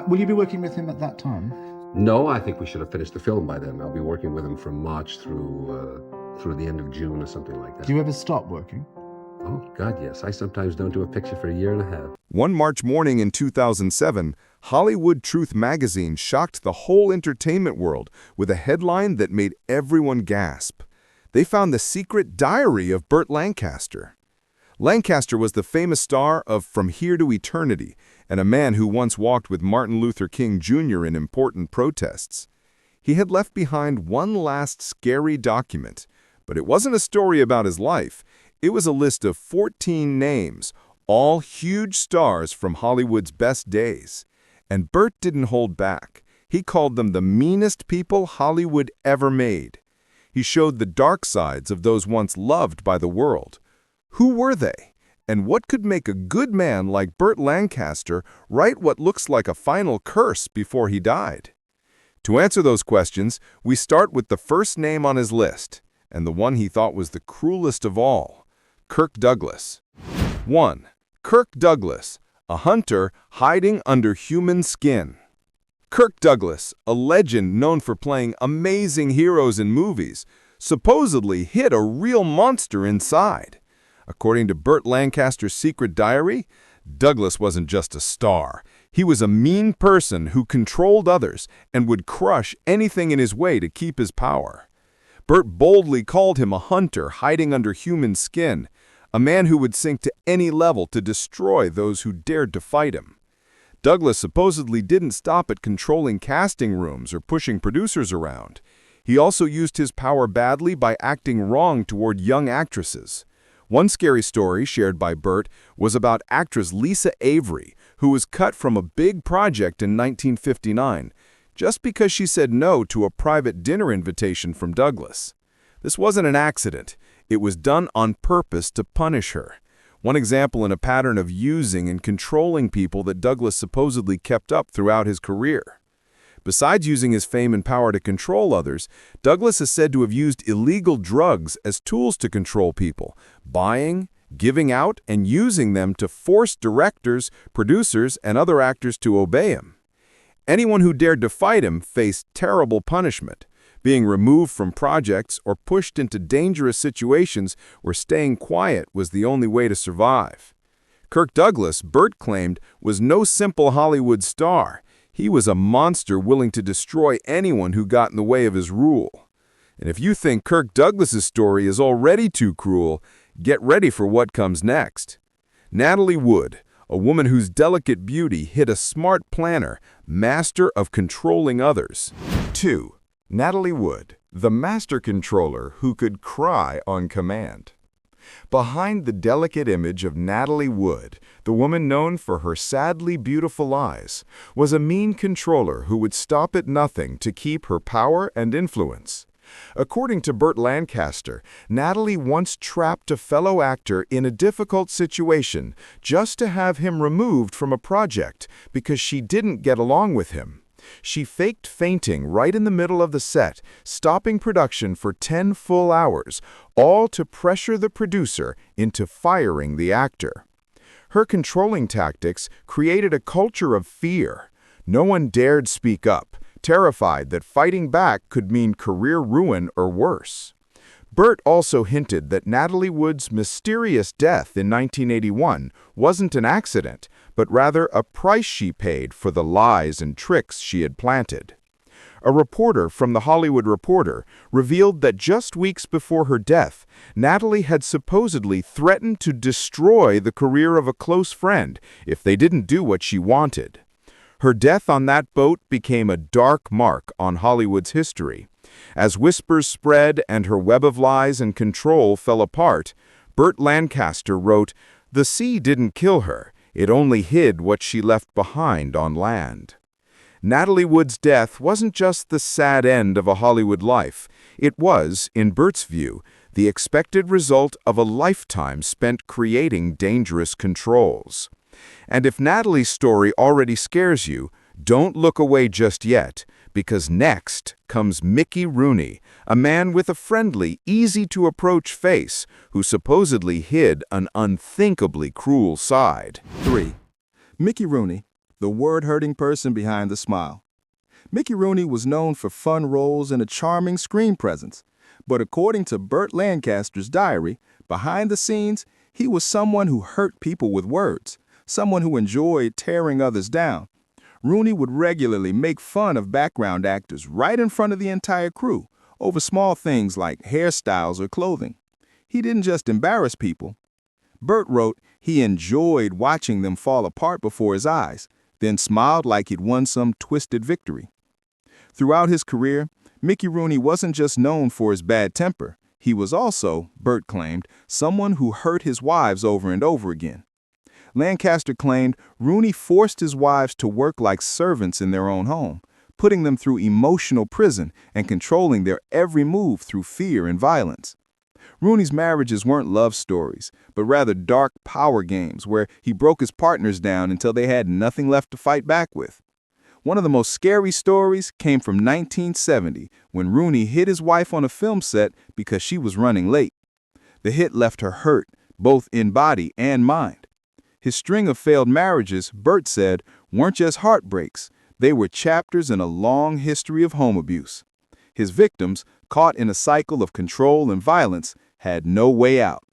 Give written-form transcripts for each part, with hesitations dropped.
Will you be working with him at that time? No, I think we should have finished the film by then. I'll be working with him from March through the end of June or something like that. Do you ever stop working? Oh, God, yes. I sometimes don't do a picture for a year and a half. One March morning in 2007, Hollywood Truth magazine shocked the whole entertainment world with a headline that made everyone gasp. They found the secret diary of Burt Lancaster. Lancaster was the famous star of From Here to Eternity and a man who once walked with Martin Luther King Jr. in important protests. He had left behind one last scary document, but it wasn't a story about his life. It was a list of 14 names, all huge stars from Hollywood's best days. And Burt didn't hold back. He called them the meanest people Hollywood ever made. He showed the dark sides of those once loved by the world. Who were they? And what could make a good man like Burt Lancaster write what looks like a final curse before he died? To answer those questions, we start with the first name on his list, and the one he thought was the cruelest of all. Kirk Douglas. 1. Kirk Douglas, a hunter hiding under human skin. Kirk Douglas, a legend known for playing amazing heroes in movies, supposedly hid a real monster inside. According to Burt Lancaster's secret diary, Douglas wasn't just a star. He was a mean person who controlled others and would crush anything in his way to keep his power. Burt boldly called him a hunter hiding under human skin, a man who would sink to any level to destroy those who dared to fight him. Douglas supposedly didn't stop at controlling casting rooms or pushing producers around. He also used his power badly by acting wrong toward young actresses. One scary story shared by Burt was about actress Lisa Avery, who was cut from a big project in 1959, just because she said no to a private dinner invitation from Douglas. This wasn't an accident. It was done on purpose to punish her. One example in a pattern of using and controlling people that Douglas supposedly kept up throughout his career. Besides using his fame and power to control others, Douglas is said to have used illegal drugs as tools to control people, buying, giving out, and using them to force directors, producers, and other actors to obey him. Anyone who dared to fight him faced terrible punishment, being removed from projects or pushed into dangerous situations where staying quiet was the only way to survive. Kirk Douglas, Burt claimed, was no simple Hollywood star. He was a monster willing to destroy anyone who got in the way of his rule. And if you think Kirk Douglas's story is already too cruel, get ready for what comes next. Natalie Wood, a woman whose delicate beauty hid a smart planner, master of controlling others. 2. Natalie Wood, the master controller who could cry on command. Behind the delicate image of Natalie Wood, the woman known for her sadly beautiful eyes, was a mean controller who would stop at nothing to keep her power and influence. According to Burt Lancaster, Natalie once trapped a fellow actor in a difficult situation just to have him removed from a project because she didn't get along with him. She faked fainting right in the middle of the set, stopping production for 10 full hours, all to pressure the producer into firing the actor. Her controlling tactics created a culture of fear. No one dared speak up, terrified that fighting back could mean career ruin or worse. Burt also hinted that Natalie Wood's mysterious death in 1981 wasn't an accident, but rather a price she paid for the lies and tricks she had planted. A reporter from The Hollywood Reporter revealed that just weeks before her death, Natalie had supposedly threatened to destroy the career of a close friend if they didn't do what she wanted. Her death on that boat became a dark mark on Hollywood's history. As whispers spread and her web of lies and control fell apart, Burt Lancaster wrote, "The sea didn't kill her, it only hid what she left behind on land." Natalie Wood's death wasn't just the sad end of a Hollywood life. It was, in Burt's view, the expected result of a lifetime spent creating dangerous controls. And if Natalie's story already scares you, don't look away just yet, because next comes Mickey Rooney, a man with a friendly, easy-to-approach face who supposedly hid an unthinkably cruel side. 3. Mickey Rooney, the word-hurting person behind the smile. Mickey Rooney was known for fun roles and a charming screen presence, but according to Burt Lancaster's diary, behind the scenes, he was someone who hurt people with words, someone who enjoyed tearing others down. Rooney would regularly make fun of background actors right in front of the entire crew over small things like hairstyles or clothing. He didn't just embarrass people. Burt wrote he enjoyed watching them fall apart before his eyes, then smiled like he'd won some twisted victory. Throughout his career, Mickey Rooney wasn't just known for his bad temper. He was also, Burt claimed, someone who hurt his wives over and over again. Lancaster claimed Rooney forced his wives to work like servants in their own home, putting them through emotional prison and controlling their every move through fear and violence. Rooney's marriages weren't love stories, but rather dark power games where he broke his partners down until they had nothing left to fight back with. One of the most scary stories came from 1970 when Rooney hit his wife on a film set because she was running late. The hit left her hurt, both in body and mind. His string of failed marriages, Burt said, weren't just heartbreaks. They were chapters in a long history of home abuse. His victims, caught in a cycle of control and violence, had no way out.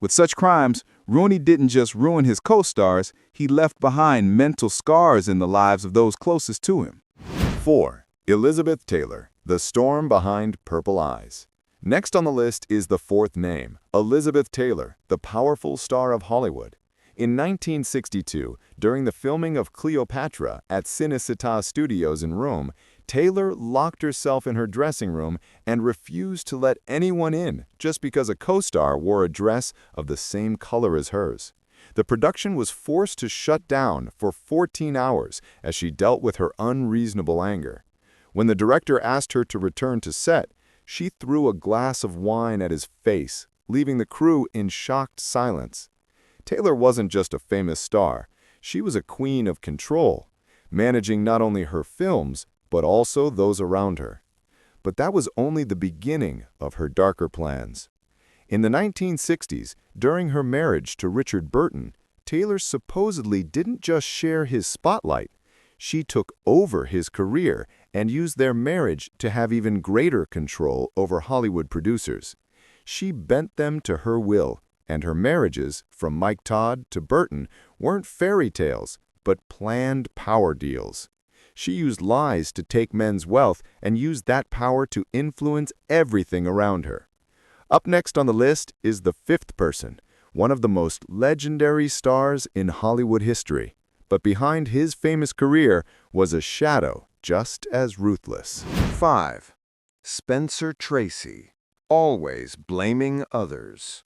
With such crimes, Rooney didn't just ruin his co-stars, he left behind mental scars in the lives of those closest to him. 4. Elizabeth Taylor, the storm behind purple eyes. Next on the list is the fourth name, Elizabeth Taylor, the powerful star of Hollywood. In 1962, during the filming of Cleopatra at Cinecittà Studios in Rome, Taylor locked herself in her dressing room and refused to let anyone in just because a co-star wore a dress of the same color as hers. The production was forced to shut down for 14 hours as she dealt with her unreasonable anger. When the director asked her to return to set, she threw a glass of wine at his face, leaving the crew in shocked silence. Taylor wasn't just a famous star, she was a queen of control, managing not only her films, but also those around her. But that was only the beginning of her darker plans. In the 1960s, during her marriage to Richard Burton, Taylor supposedly didn't just share his spotlight, she took over his career and used their marriage to have even greater control over Hollywood producers. She bent them to her will, and her marriages, from Mike Todd to Burton, weren't fairy tales, but planned power deals. She used lies to take men's wealth and used that power to influence everything around her. Up next on the list is the fifth person, one of the most legendary stars in Hollywood history. But behind his famous career was a shadow just as ruthless. 5. Spencer Tracy, always blaming others.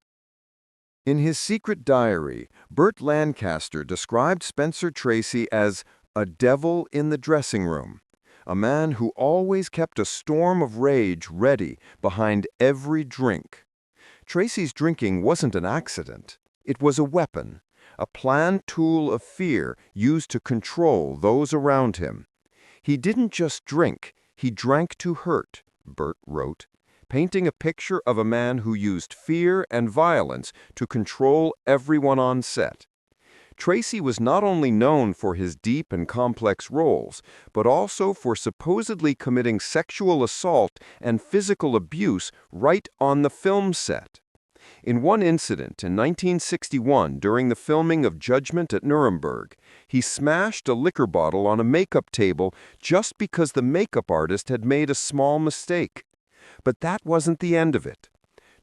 In his secret diary, Burt Lancaster described Spencer Tracy as a devil in the dressing room, a man who always kept a storm of rage ready behind every drink. Tracy's drinking wasn't an accident. It was a weapon, a planned tool of fear used to control those around him. He didn't just drink, he drank to hurt, Burt wrote, painting a picture of a man who used fear and violence to control everyone on set. Tracy was not only known for his deep and complex roles, but also for supposedly committing sexual assault and physical abuse right on the film set. In one incident in 1961, during the filming of Judgment at Nuremberg, he smashed a liquor bottle on a makeup table just because the makeup artist had made a small mistake. But that wasn't the end of it.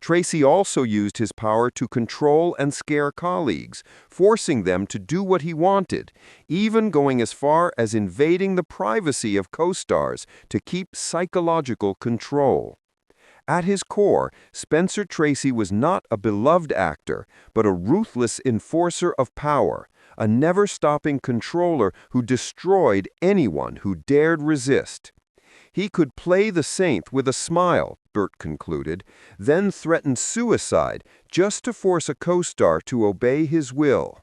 Tracy also used his power to control and scare colleagues, forcing them to do what he wanted, even going as far as invading the privacy of co-stars to keep psychological control. At his core, Spencer Tracy was not a beloved actor, but a ruthless enforcer of power, a never-stopping controller who destroyed anyone who dared resist. He could play the saint with a smile, Burt concluded, then threaten suicide just to force a co-star to obey his will.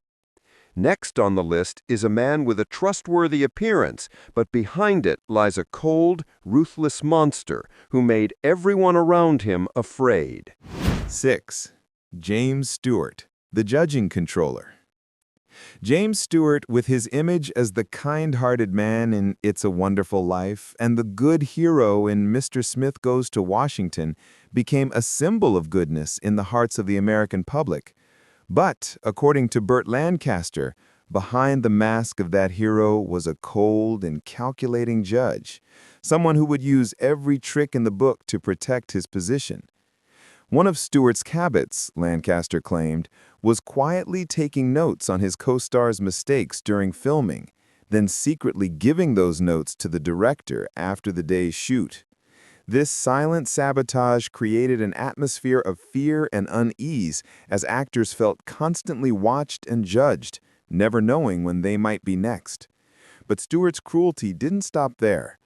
Next on the list is a man with a trustworthy appearance, but behind it lies a cold, ruthless monster who made everyone around him afraid. 6. James Stewart, the judging controller. James Stewart, with his image as the kind-hearted man in It's a Wonderful Life and the good hero in Mr. Smith Goes to Washington, became a symbol of goodness in the hearts of the American public. But, according to Burt Lancaster, behind the mask of that hero was a cold and calculating judge, someone who would use every trick in the book to protect his position. One of Stewart's habits, Lancaster claimed, was quietly taking notes on his co-star's mistakes during filming, then secretly giving those notes to the director after the day's shoot. This silent sabotage created an atmosphere of fear and unease as actors felt constantly watched and judged, never knowing when they might be next. But Stewart's cruelty didn't stop there.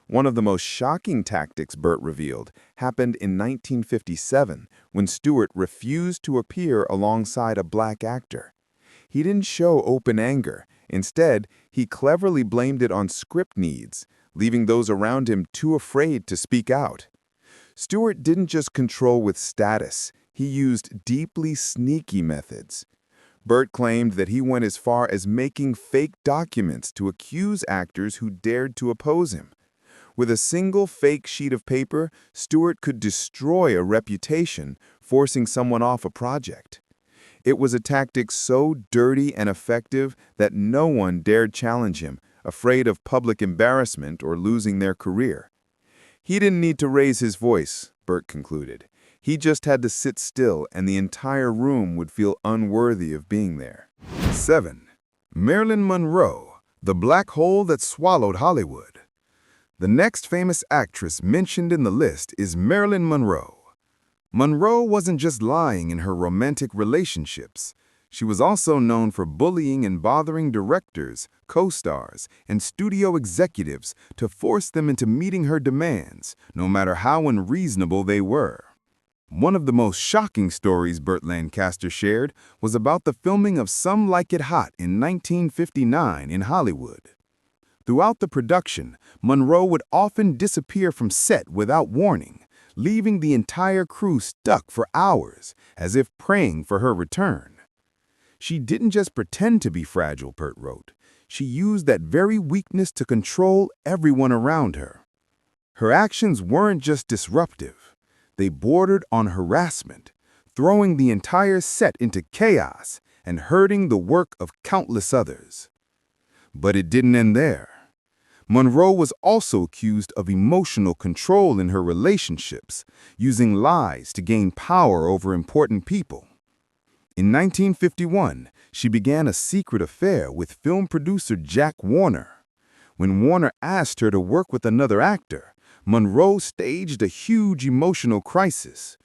One of the most shocking tactics Burt revealed happened in 1957 when Stewart refused to appear alongside a black actor. He didn't show open anger. Instead, he cleverly blamed it on script needs, leaving those around him too afraid to speak out. Stewart didn't just control with status, he used deeply sneaky methods. Burt claimed that he went as far as making fake documents to accuse actors who dared to oppose him. With a single fake sheet of paper, Stewart could destroy a reputation, forcing someone off a project. It was a tactic so dirty and effective that no one dared challenge him, afraid of public embarrassment or losing their career. He didn't need to raise his voice, Burt concluded. He just had to sit still and the entire room would feel unworthy of being there. 7. Marilyn Monroe, the black hole that swallowed Hollywood. The next famous actress mentioned in the list is Marilyn Monroe. Monroe wasn't just lying in her romantic relationships. She was also known for bullying and bothering directors, co-stars, and studio executives to force them into meeting her demands, no matter how unreasonable they were. One of the most shocking stories Burt Lancaster shared was about the filming of Some Like It Hot in 1959 in Hollywood. Throughout the production, Monroe would often disappear from set without warning, leaving the entire crew stuck for hours, as if praying for her return. She didn't just pretend to be fragile, Burt wrote. She used that very weakness to control everyone around her. Her actions weren't just disruptive. They bordered on harassment, throwing the entire set into chaos and hurting the work of countless others. But it didn't end there. Monroe was also accused of emotional control in her relationships, using lies to gain power over important people. In 1951, she began a secret affair with film producer Jack Warner. When Warner asked her to work with another actor, Monroe staged a huge emotional crisis.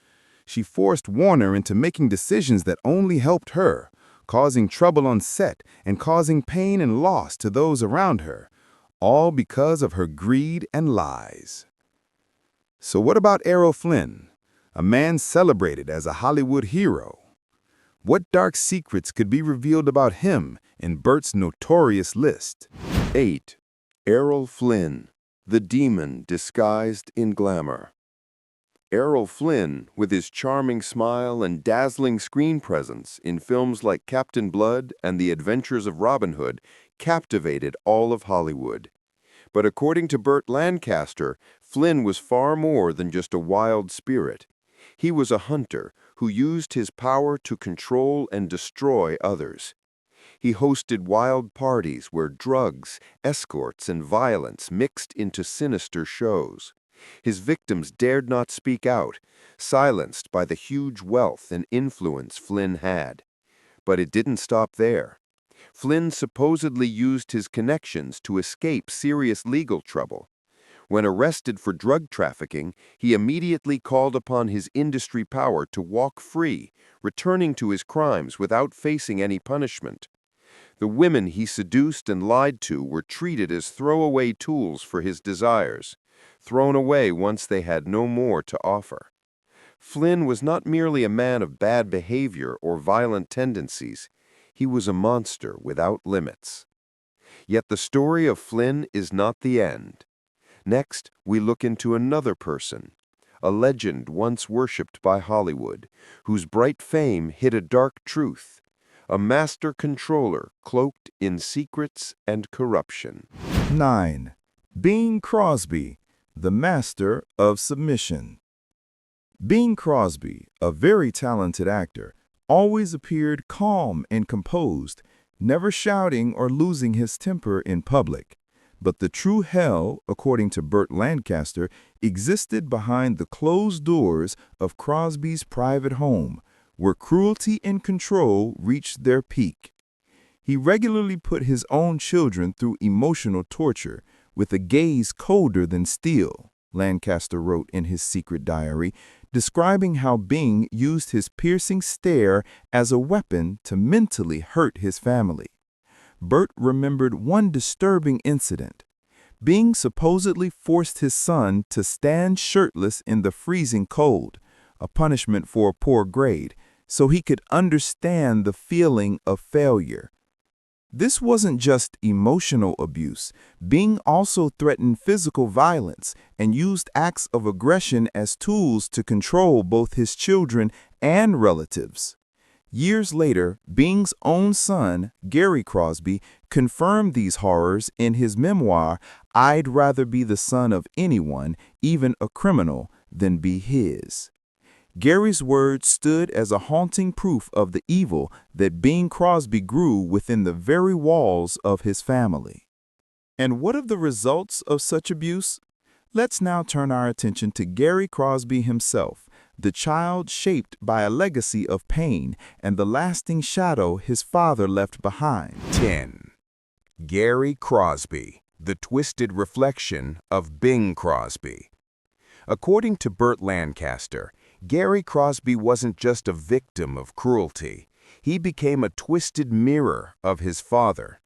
She forced Warner into making decisions that only helped her, causing trouble on set and causing pain and loss to those around her, all because of her greed and lies. So what about Errol Flynn, a man celebrated as a Hollywood hero? What dark secrets could be revealed about him in Burt's notorious list? 8. Errol Flynn, the demon disguised in glamour. Errol Flynn, with his charming smile and dazzling screen presence in films like Captain Blood and The Adventures of Robin Hood, captivated all of Hollywood. But according to Burt Lancaster, Flynn was far more than just a wild spirit. He was a hunter who used his power to control and destroy others. He hosted wild parties where drugs, escorts, and violence mixed into sinister shows. His victims dared not speak out, silenced by the huge wealth and influence Flynn had. But it didn't stop there. Flynn supposedly used his connections to escape serious legal trouble. When arrested for drug trafficking, he immediately called upon his industry power to walk free, returning to his crimes without facing any punishment. The women he seduced and lied to were treated as throwaway tools for his desires, thrown away once they had no more to offer. Flynn was not merely a man of bad behavior or violent tendencies. He was a monster without limits. Yet the story of Flynn is not the end. Next, we look into another person, a legend once worshipped by Hollywood, whose bright fame hid a dark truth, a master controller cloaked in secrets and corruption. 9. Bing Crosby, the master of submission. Bing Crosby, a very talented actor, always appeared calm and composed, never shouting or losing his temper in public. But the true hell, according to Burt Lancaster, existed behind the closed doors of Crosby's private home, where cruelty and control reached their peak. He regularly put his own children through emotional torture, with a gaze colder than steel, Lancaster wrote in his secret diary, describing how Bing used his piercing stare as a weapon to mentally hurt his family. Burt remembered one disturbing incident. Bing supposedly forced his son to stand shirtless in the freezing cold, a punishment for a poor grade, so he could understand the feeling of failure. This wasn't just emotional abuse. Bing also threatened physical violence and used acts of aggression as tools to control both his children and relatives. Years later, Bing's own son, Gary Crosby, confirmed these horrors in his memoir, I'd Rather Be the Son of Anyone, Even a Criminal, than be his. Gary's words stood as a haunting proof of the evil that Bing Crosby grew within the very walls of his family. And what of the results of such abuse? Let's now turn our attention to Gary Crosby himself, the child shaped by a legacy of pain and the lasting shadow his father left behind. 10. Gary Crosby, the twisted reflection of Bing Crosby. According to Burt Lancaster, Gary Crosby wasn't just a victim of cruelty. He became a twisted mirror of his father.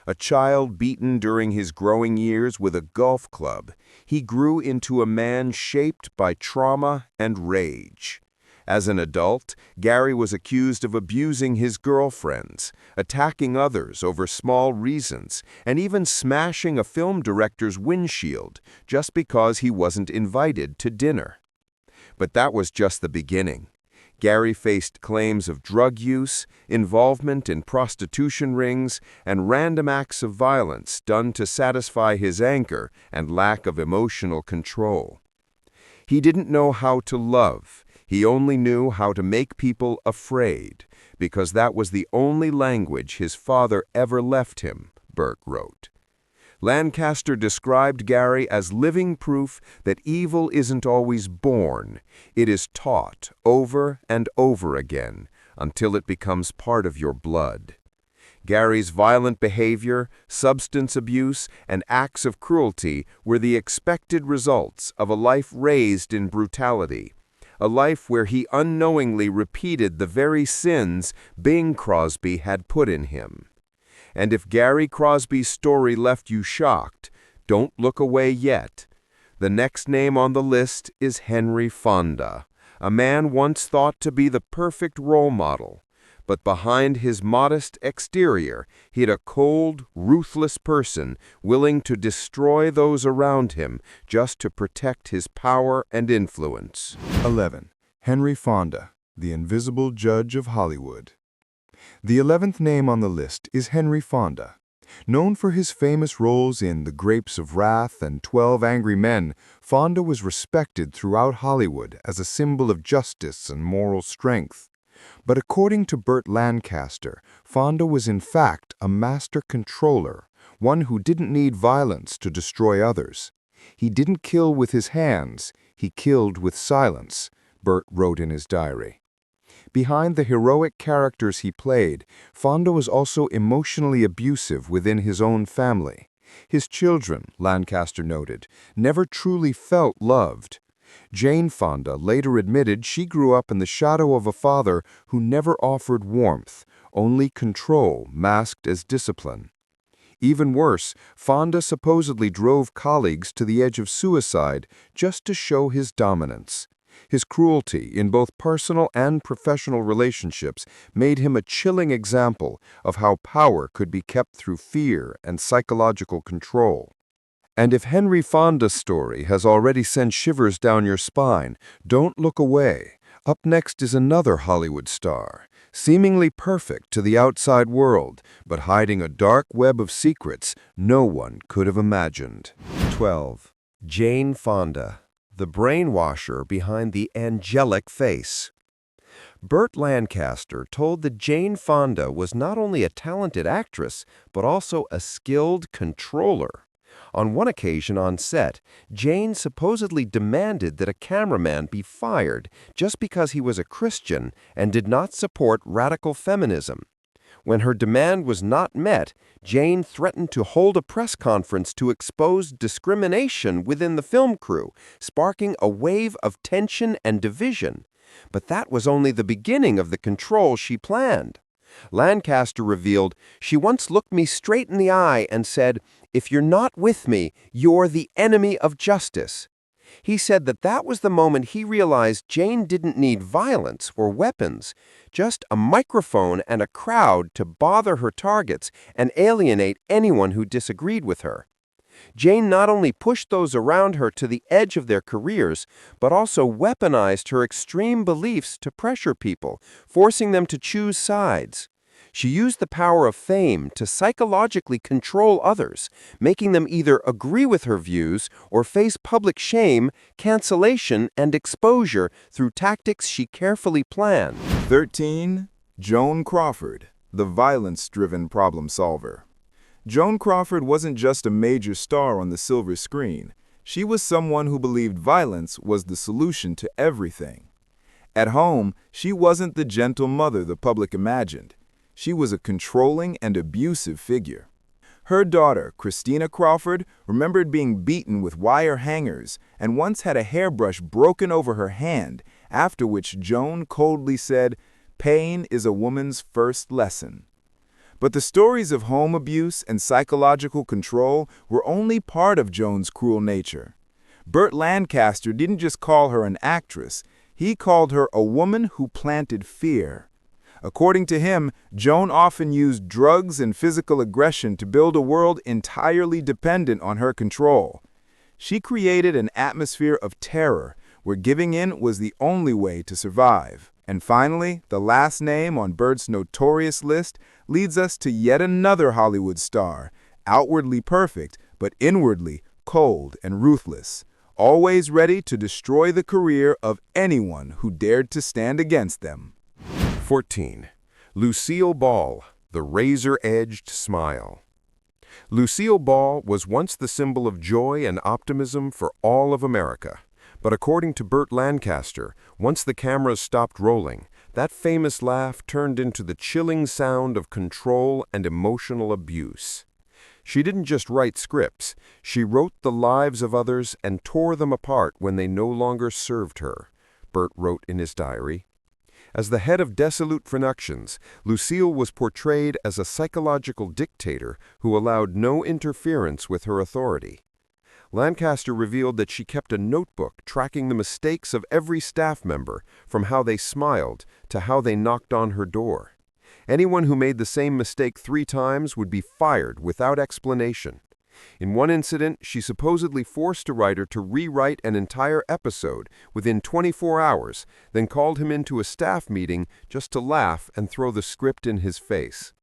A child beaten during his growing years with a golf club, he grew into a man shaped by trauma and rage. As an adult, Gary was accused of abusing his girlfriends, attacking others over small reasons, and even smashing a film director's windshield just because he wasn't invited to dinner. But that was just the beginning. Gary faced claims of drug use, involvement in prostitution rings, and random acts of violence done to satisfy his anger and lack of emotional control. He didn't know how to love. He only knew how to make people afraid, because that was the only language his father ever left him, Burt wrote. Lancaster described Gary as living proof that evil isn't always born. It is taught over and over again until it becomes part of your blood. Gary's violent behavior, substance abuse, and acts of cruelty were the expected results of a life raised in brutality, a life where he unknowingly repeated the very sins Bing Crosby had put in him. And if Gary Crosby's story left you shocked, don't look away yet. The next name on the list is Henry Fonda, a man once thought to be the perfect role model. But behind his modest exterior hid a cold, ruthless person willing to destroy those around him just to protect his power and influence. 11. Henry Fonda, the invisible judge of Hollywood. The 11th name on the list is Henry Fonda. Known for his famous roles in The Grapes of Wrath and 12 Angry Men, Fonda was respected throughout Hollywood as a symbol of justice and moral strength. But according to Burt Lancaster, Fonda was in fact a master controller, one who didn't need violence to destroy others. He didn't kill with his hands, he killed with silence, Burt wrote in his diary. Behind the heroic characters he played, Fonda was also emotionally abusive within his own family. His children, Lancaster noted, never truly felt loved. Jane Fonda later admitted she grew up in the shadow of a father who never offered warmth, only control masked as discipline. Even worse, Fonda supposedly drove colleagues to the edge of suicide just to show his dominance. His cruelty in both personal and professional relationships made him a chilling example of how power could be kept through fear and psychological control. And if Henry Fonda's story has already sent shivers down your spine, don't look away. Up next is another Hollywood star, seemingly perfect to the outside world, but hiding a dark web of secrets no one could have imagined. 12. Jane Fonda, the brainwasher behind the angelic face. Burt Lancaster told that Jane Fonda was not only a talented actress, but also a skilled controller. On one occasion on set, Jane supposedly demanded that a cameraman be fired just because he was a Christian and did not support radical feminism. When her demand was not met, Jane threatened to hold a press conference to expose discrimination within the film crew, sparking a wave of tension and division. But that was only the beginning of the control she planned. Lancaster revealed, "She once looked me straight in the eye and said, 'If you're not with me, you're the enemy of justice.'" He said that was the moment he realized Jane didn't need violence or weapons, just a microphone and a crowd to bother her targets and alienate anyone who disagreed with her. Jane not only pushed those around her to the edge of their careers, but also weaponized her extreme beliefs to pressure people, forcing them to choose sides. She used the power of fame to psychologically control others, making them either agree with her views or face public shame, cancellation, and exposure through tactics she carefully planned. 13. Joan Crawford, the violence-driven problem solver. Joan Crawford wasn't just a major star on the silver screen. She was someone who believed violence was the solution to everything. At home, she wasn't the gentle mother the public imagined. She was a controlling and abusive figure. Her daughter, Christina Crawford, remembered being beaten with wire hangers and once had a hairbrush broken over her hand, after which Joan coldly said, "Pain is a woman's first lesson." But the stories of home abuse and psychological control were only part of Joan's cruel nature. Burt Lancaster didn't just call her an actress, he called her a woman who planted fear. According to him, Joan often used drugs and physical aggression to build a world entirely dependent on her control. She created an atmosphere of terror where giving in was the only way to survive. And finally, the last name on Burt's notorious list leads us to yet another Hollywood star, outwardly perfect, but inwardly cold and ruthless, always ready to destroy the career of anyone who dared to stand against them. 14. Lucille Ball, the razor-edged smile. Lucille Ball was once the symbol of joy and optimism for all of America. But according to Burt Lancaster, once the cameras stopped rolling, that famous laugh turned into the chilling sound of control and emotional abuse. She didn't just write scripts, she wrote the lives of others and tore them apart when they no longer served her, Burt wrote in his diary. As the head of Dissolute Productions, Lucille was portrayed as a psychological dictator who allowed no interference with her authority. Lancaster revealed that she kept a notebook tracking the mistakes of every staff member, from how they smiled to how they knocked on her door. Anyone who made the same mistake 3 times would be fired without explanation. In one incident, she supposedly forced a writer to rewrite an entire episode within 24 hours, then called him into a staff meeting just to laugh and throw the script in his face.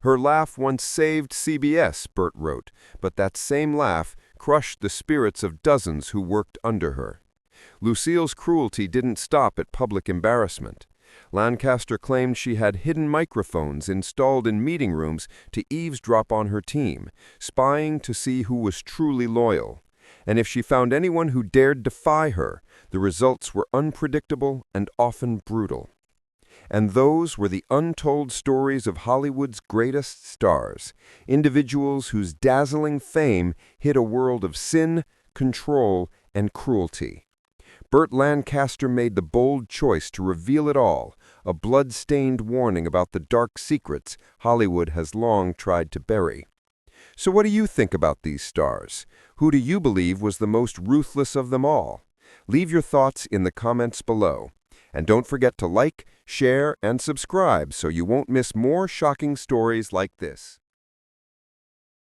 Her laugh once saved CBS, Burt wrote, but that same laugh crushed the spirits of dozens who worked under her. Lucille's cruelty didn't stop at public embarrassment. Lancaster claimed she had hidden microphones installed in meeting rooms to eavesdrop on her team, spying to see who was truly loyal. And if she found anyone who dared defy her, the results were unpredictable and often brutal. And those were the untold stories of Hollywood's greatest stars, individuals whose dazzling fame hid a world of sin, control, and cruelty. Burt Lancaster made the bold choice to reveal it all, a blood-stained warning about the dark secrets Hollywood has long tried to bury. So what do you think about these stars? Who do you believe was the most ruthless of them all? Leave your thoughts in the comments below. And don't forget to like, share, and subscribe so you won't miss more shocking stories like this.